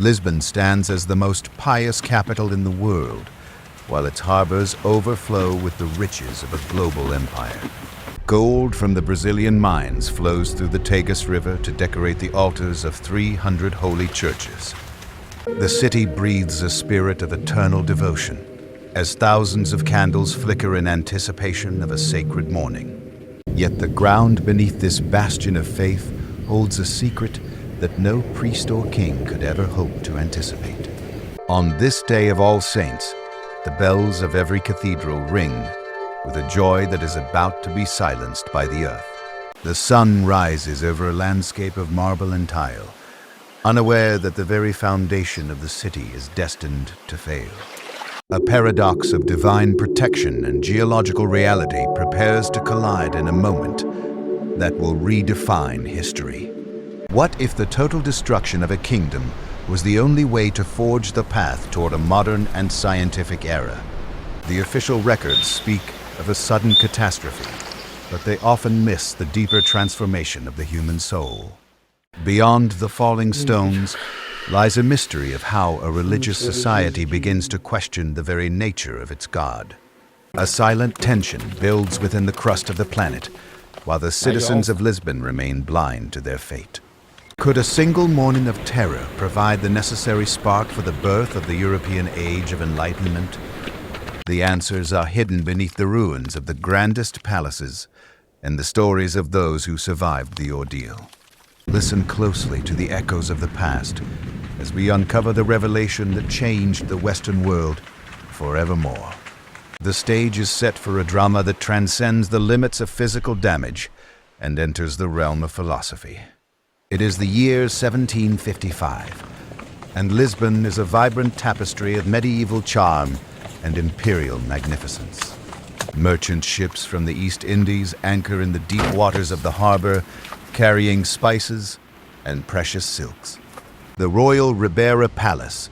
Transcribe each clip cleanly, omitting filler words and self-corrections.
Lisbon stands as the most pious capital in the world, while its harbors overflow with the riches of a global empire. Gold from the Brazilian mines flows through the Tagus River to decorate the altars of 300 holy churches. The city breathes a spirit of eternal devotion, as thousands of candles flicker in anticipation of a sacred morning. Yet the ground beneath this bastion of faith holds a secret that no priest or king could ever hope to anticipate. On this day of All Saints, the bells of every cathedral ring with a joy that is about to be silenced by the earth. The sun rises over a landscape of marble and tile, unaware that the very foundation of the city is destined to fail. A paradox of divine protection and geological reality prepares to collide in a moment that will redefine history. What if the total destruction of a kingdom was the only way to forge the path toward a modern and scientific era? The official records speak of a sudden catastrophe, but they often miss the deeper transformation of the human soul. Beyond the falling stones lies a mystery of how a religious society begins to question the very nature of its God. A silent tension builds within the crust of the planet, while the citizens of Lisbon remain blind to their fate. Could a single morning of terror provide the necessary spark for the birth of the European Age of Enlightenment? The answers are hidden beneath the ruins of the grandest palaces and the stories of those who survived the ordeal. Listen closely to the echoes of the past as we uncover the revelation that changed the Western world forevermore. The stage is set for a drama that transcends the limits of physical damage and enters the realm of philosophy. It is the year 1755, and Lisbon is a vibrant tapestry of medieval charm and imperial magnificence. Merchant ships from the East Indies anchor in the deep waters of the harbor, carrying spices and precious silks. The Royal Ribeira Palace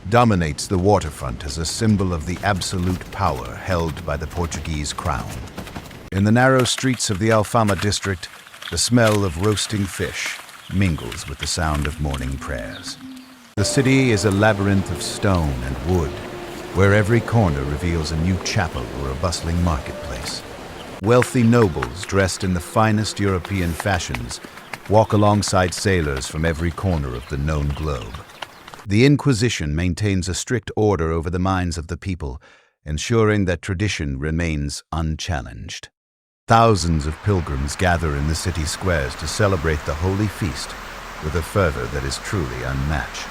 dominates the waterfront as a symbol of the absolute power held by the Portuguese crown. In the narrow streets of the Alfama district, the smell of roasting fish mingles with the sound of morning prayers. The city is a labyrinth of stone and wood, where every corner reveals a new chapel or a bustling marketplace. Wealthy nobles dressed in the finest European fashions walk alongside sailors from every corner of the known globe. The Inquisition maintains a strict order over the minds of the people, ensuring that tradition remains unchallenged. Thousands of pilgrims gather in the city squares to celebrate the holy feast with a fervor that is truly unmatched.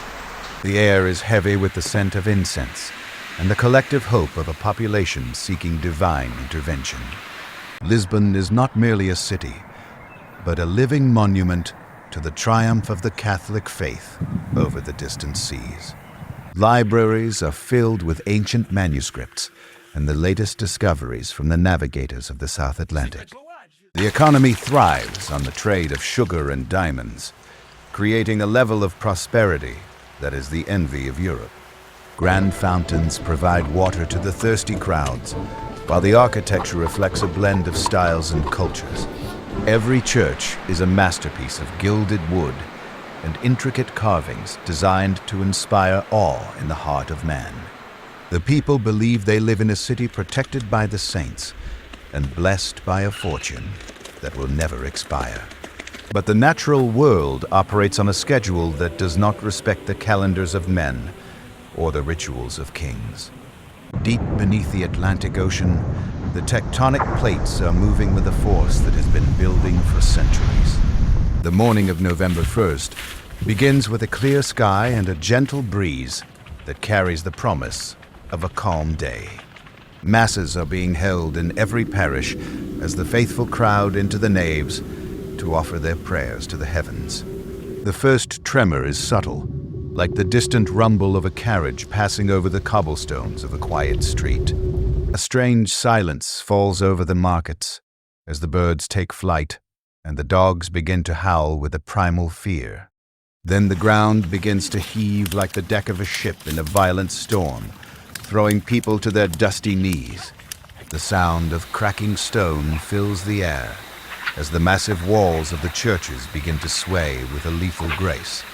The air is heavy with the scent of incense and the collective hope of a population seeking divine intervention. Lisbon is not merely a city, but a living monument to the triumph of the Catholic faith over the distant seas. Libraries are filled with ancient manuscripts and the latest discoveries from the navigators of the South Atlantic. The economy thrives on the trade of sugar and diamonds, creating a level of prosperity that is the envy of Europe. Grand fountains provide water to the thirsty crowds, while the architecture reflects a blend of styles and cultures. Every church is a masterpiece of gilded wood and intricate carvings designed to inspire awe in the heart of man. The people believe they live in a city protected by the saints and blessed by a fortune that will never expire. But the natural world operates on a schedule that does not respect the calendars of men or the rituals of kings. Deep beneath the Atlantic Ocean, the tectonic plates are moving with a force that has been building for centuries. The morning of November 1st begins with a clear sky and a gentle breeze that carries the promise of a calm day. Masses are being held in every parish as the faithful crowd into the naves to offer their prayers to the heavens. The first tremor is subtle, like the distant rumble of a carriage passing over the cobblestones of a quiet street. A strange silence falls over the markets as the birds take flight and the dogs begin to howl with a primal fear. Then the ground begins to heave like the deck of a ship in a violent storm, throwing people to their dusty knees. The sound of cracking stone fills the air as the massive walls of the churches begin to sway with a lethal grace.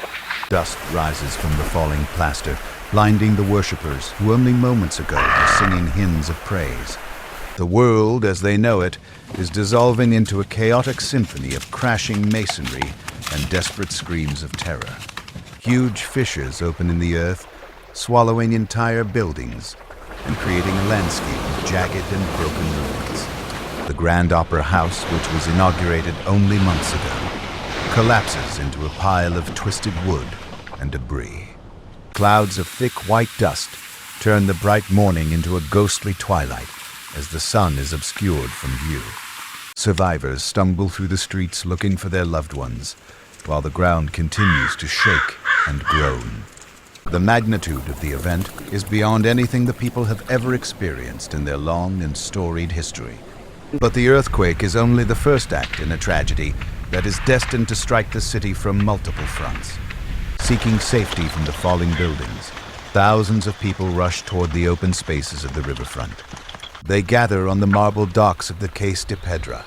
Dust rises from the falling plaster, blinding the worshippers who only moments ago were singing hymns of praise. The world, as they know it, is dissolving into a chaotic symphony of crashing masonry and desperate screams of terror. Huge fissures open in the earth, swallowing entire buildings and creating a landscape of jagged and broken ruins. The Grand Opera House, which was inaugurated only months ago, collapses into a pile of twisted wood and debris. Clouds of thick white dust turn the bright morning into a ghostly twilight as the sun is obscured from view. Survivors stumble through the streets looking for their loved ones, while the ground continues to shake and groan. The magnitude of the event is beyond anything the people have ever experienced in their long and storied history. But the earthquake is only the first act in a tragedy that is destined to strike the city from multiple fronts. Seeking safety from the falling buildings, thousands of people rush toward the open spaces of the riverfront. They gather on the marble docks of the Cais de Pedra,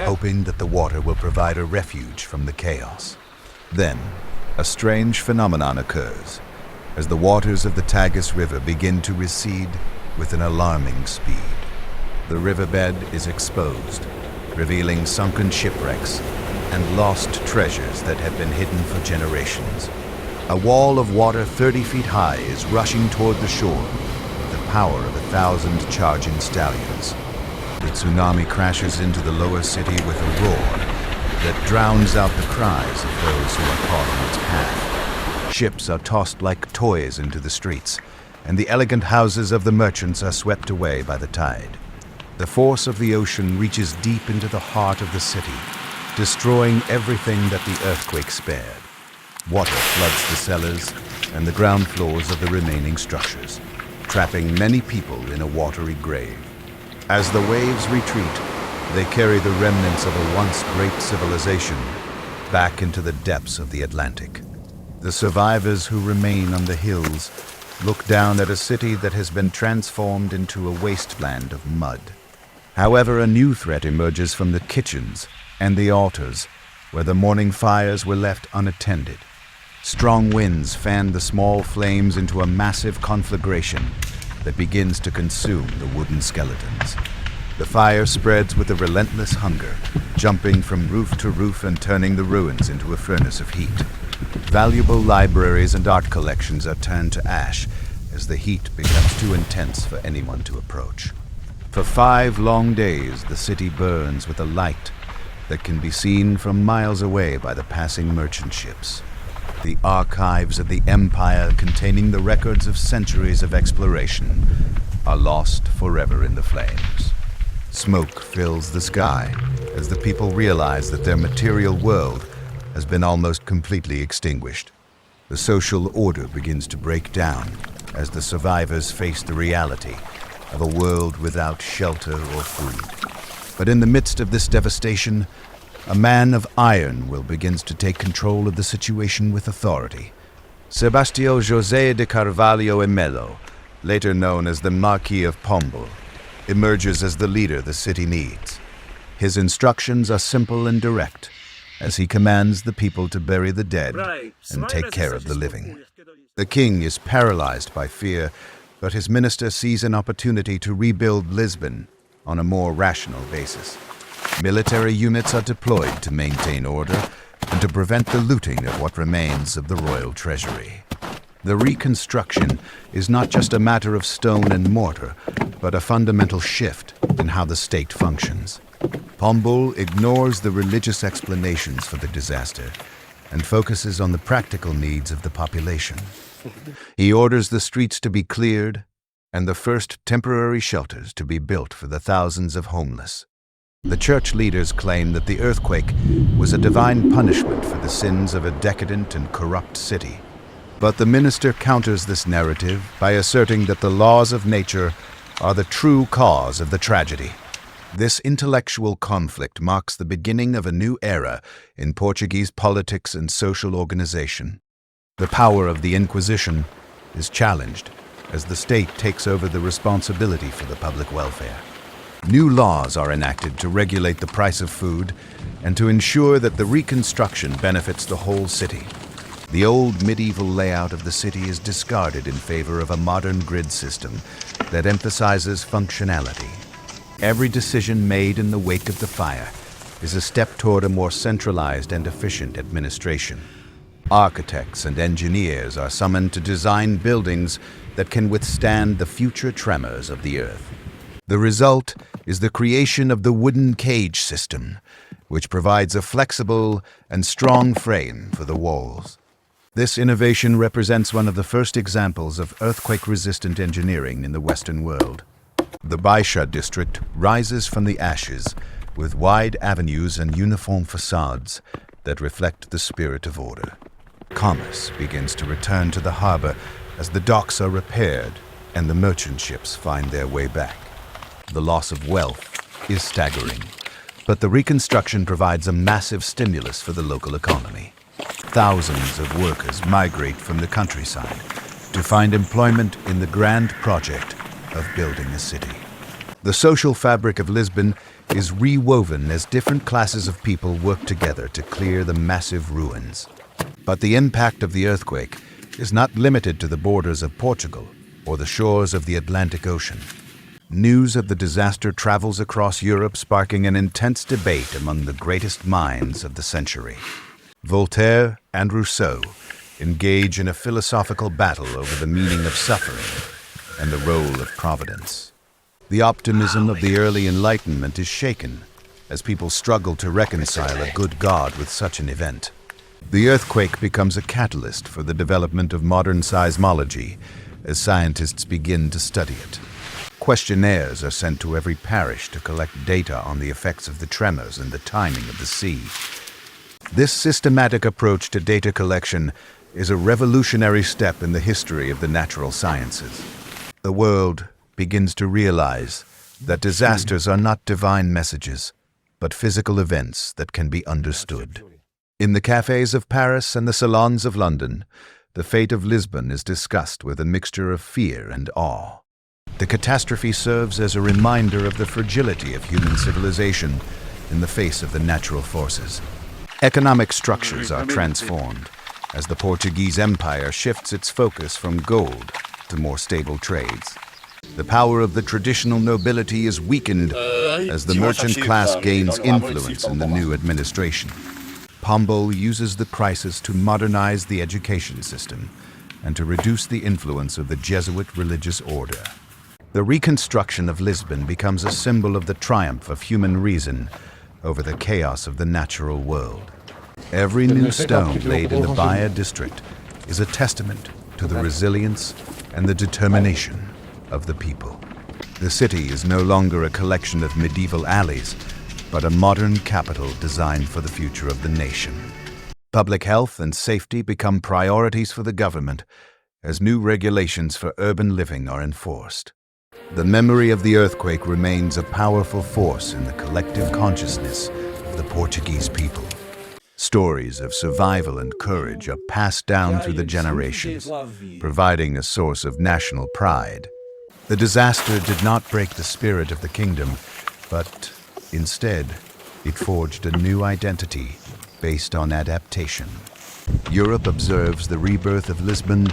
hoping that the water will provide a refuge from the chaos. Then, a strange phenomenon occurs, as the waters of the Tagus River begin to recede with an alarming speed. The riverbed is exposed, revealing sunken shipwrecks and lost treasures that have been hidden for generations. A wall of water 30 feet high is rushing toward the shore with the power of 1,000 charging stallions. The tsunami crashes into the lower city with a roar that drowns out the cries of those who are caught in its path. Ships are tossed like toys into the streets, and the elegant houses of the merchants are swept away by the tide. The force of the ocean reaches deep into the heart of the city, destroying everything that the earthquake spared. Water floods the cellars and the ground floors of the remaining structures, trapping many people in a watery grave. As the waves retreat, they carry the remnants of a once great civilization back into the depths of the Atlantic. The survivors who remain on the hills look down at a city that has been transformed into a wasteland of mud. However, a new threat emerges from the kitchens and the altars, where the morning fires were left unattended. Strong winds fan the small flames into a massive conflagration that begins to consume the wooden skeletons. The fire spreads with a relentless hunger, jumping from roof to roof and turning the ruins into a furnace of heat. Valuable libraries and art collections are turned to ash as the heat becomes too intense for anyone to approach. For 5 long days, the city burns with a light that can be seen from miles away by the passing merchant ships. The archives of the empire, containing the records of centuries of exploration, are lost forever in the flames. Smoke fills the sky as the people realize that their material world has been almost completely extinguished. The social order begins to break down as the survivors face the reality of a world without shelter or food. But in the midst of this devastation, a man of iron will begin to take control of the situation with authority. Sebastião José de Carvalho e Melo, later known as the Marquis of Pombal, emerges as the leader the city needs. His instructions are simple and direct, as he commands the people to bury the dead and take care of the living. The king is paralyzed by fear, but his minister sees an opportunity to rebuild Lisbon on a more rational basis. Military units are deployed to maintain order and to prevent the looting of what remains of the royal treasury. The Reconstruction is not just a matter of stone and mortar, but a fundamental shift in how the state functions. Pombal ignores the religious explanations for the disaster and focuses on the practical needs of the population. He orders the streets to be cleared and the first temporary shelters to be built for the thousands of homeless. The church leaders claim that the earthquake was a divine punishment for the sins of a decadent and corrupt city. But the minister counters this narrative by asserting that the laws of nature are the true cause of the tragedy. This intellectual conflict marks the beginning of a new era in Portuguese politics and social organization. The power of the Inquisition is challenged as the state takes over the responsibility for the public welfare. New laws are enacted to regulate the price of food and to ensure that the reconstruction benefits the whole city. The old medieval layout of the city is discarded in favor of a modern grid system that emphasizes functionality. Every decision made in the wake of the fire is a step toward a more centralized and efficient administration. Architects and engineers are summoned to design buildings that can withstand the future tremors of the earth. The result is the creation of the wooden cage system, which provides a flexible and strong frame for the walls. This innovation represents one of the first examples of earthquake-resistant engineering in the Western world. The Baisha district rises from the ashes with wide avenues and uniform facades that reflect the spirit of order. Commerce begins to return to the harbor as the docks are repaired and the merchant ships find their way back. The loss of wealth is staggering, but the reconstruction provides a massive stimulus for the local economy. Thousands of workers migrate from the countryside to find employment in the grand project of building a city. The social fabric of Lisbon is rewoven as different classes of people work together to clear the massive ruins. But the impact of the earthquake is not limited to the borders of Portugal or the shores of the Atlantic Ocean. News of the disaster travels across Europe, sparking an intense debate among the greatest minds of the century. Voltaire and Rousseau engage in a philosophical battle over the meaning of suffering and the role of providence. The optimism of the early Enlightenment is shaken as people struggle to reconcile a good God with such an event. The earthquake becomes a catalyst for the development of modern seismology as scientists begin to study it. Questionnaires are sent to every parish to collect data on the effects of the tremors and the timing of the sea. This systematic approach to data collection is a revolutionary step in the history of the natural sciences. The world begins to realize that disasters are not divine messages, but physical events that can be understood. In the cafes of Paris and the salons of London, the fate of Lisbon is discussed with a mixture of fear and awe. The catastrophe serves as a reminder of the fragility of human civilization in the face of the natural forces. Economic structures are transformed as the Portuguese Empire shifts its focus from gold to more stable trades. The power of the traditional nobility is weakened as the merchant class gains influence in the new administration. Pombal uses the crisis to modernize the education system and to reduce the influence of the Jesuit religious order. The reconstruction of Lisbon becomes a symbol of the triumph of human reason over the chaos of the natural world. Every new stone laid in the Baia district is a testament to the resilience and the determination of the people. The city is no longer a collection of medieval alleys, but a modern capital designed for the future of the nation. Public health and safety become priorities for the government as new regulations for urban living are enforced. The memory of the earthquake remains a powerful force in the collective consciousness of the Portuguese people. Stories of survival and courage are passed down through the generations, providing a source of national pride. The disaster did not break the spirit of the kingdom, but instead, it forged a new identity based on adaptation. Europe observes the rebirth of Lisbon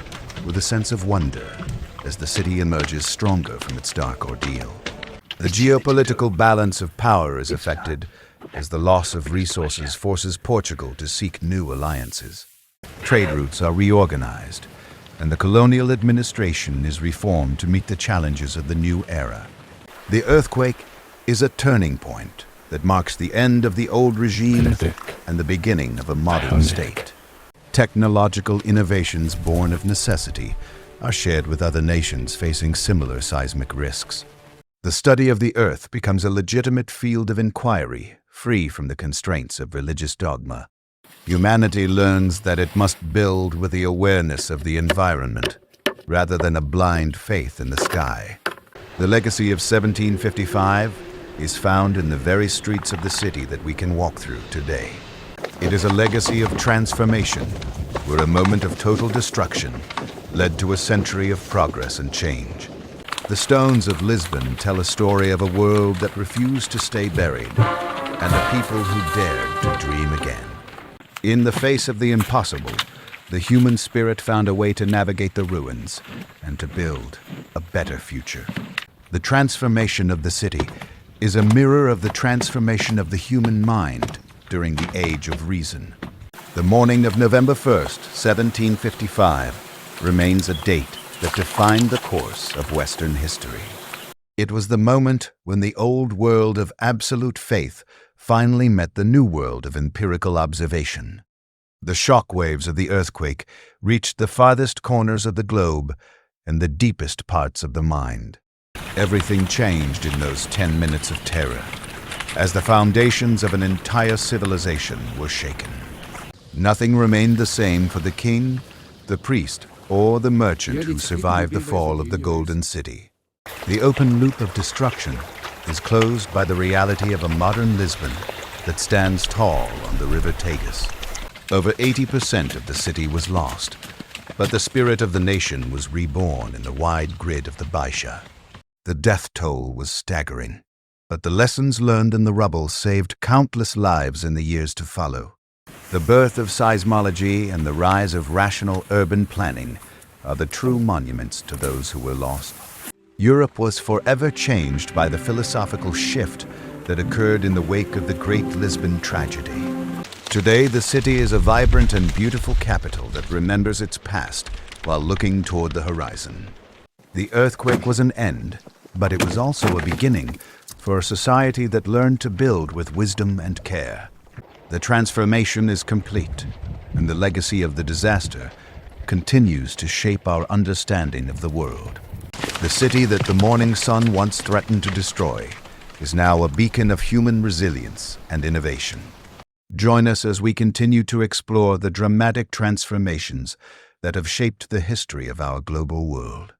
with a sense of wonder as the city emerges stronger from its dark ordeal. The geopolitical balance of power is affected as the loss of resources forces Portugal to seek new alliances. Trade routes are reorganized, and the colonial administration is reformed to meet the challenges of the new era. The earthquake is a turning point that marks the end of the old regime and the beginning of a modern state. Technological innovations born of necessity are shared with other nations facing similar seismic risks. The study of the earth becomes a legitimate field of inquiry, free from the constraints of religious dogma. Humanity learns that it must build with the awareness of the environment, rather than a blind faith in the sky. The legacy of 1755 is found in the very streets of the city that we can walk through today. It is a legacy of transformation, where a moment of total destruction led to a century of progress and change. The stones of Lisbon tell a story of a world that refused to stay buried, and a people who dared to dream again. In the face of the impossible, the human spirit found a way to navigate the ruins and to build a better future. The transformation of the city is a mirror of the transformation of the human mind during the Age of Reason. The morning of November 1st, 1755, remains a date that defined the course of Western history. It was the moment when the old world of absolute faith finally met the new world of empirical observation. The shock waves of the earthquake reached the farthest corners of the globe and the deepest parts of the mind. Everything changed in those 10 minutes of terror, as the foundations of an entire civilization were shaken. Nothing remained the same for the king, the priest, or the merchant who survived the fall of the Golden City. The open loop of destruction is closed by the reality of a modern Lisbon that stands tall on the river Tagus. Over 80% of the city was lost, but the spirit of the nation was reborn in the wide grid of the Baixa. The death toll was staggering, but the lessons learned in the rubble saved countless lives in the years to follow. The birth of seismology and the rise of rational urban planning are the true monuments to those who were lost. Europe was forever changed by the philosophical shift that occurred in the wake of the Great Lisbon tragedy. Today, the city is a vibrant and beautiful capital that remembers its past while looking toward the horizon. The earthquake was an end, but it was also a beginning for a society that learned to build with wisdom and care. The transformation is complete, and the legacy of the disaster continues to shape our understanding of the world. The city that the morning sun once threatened to destroy is now a beacon of human resilience and innovation. Join us as we continue to explore the dramatic transformations that have shaped the history of our global world.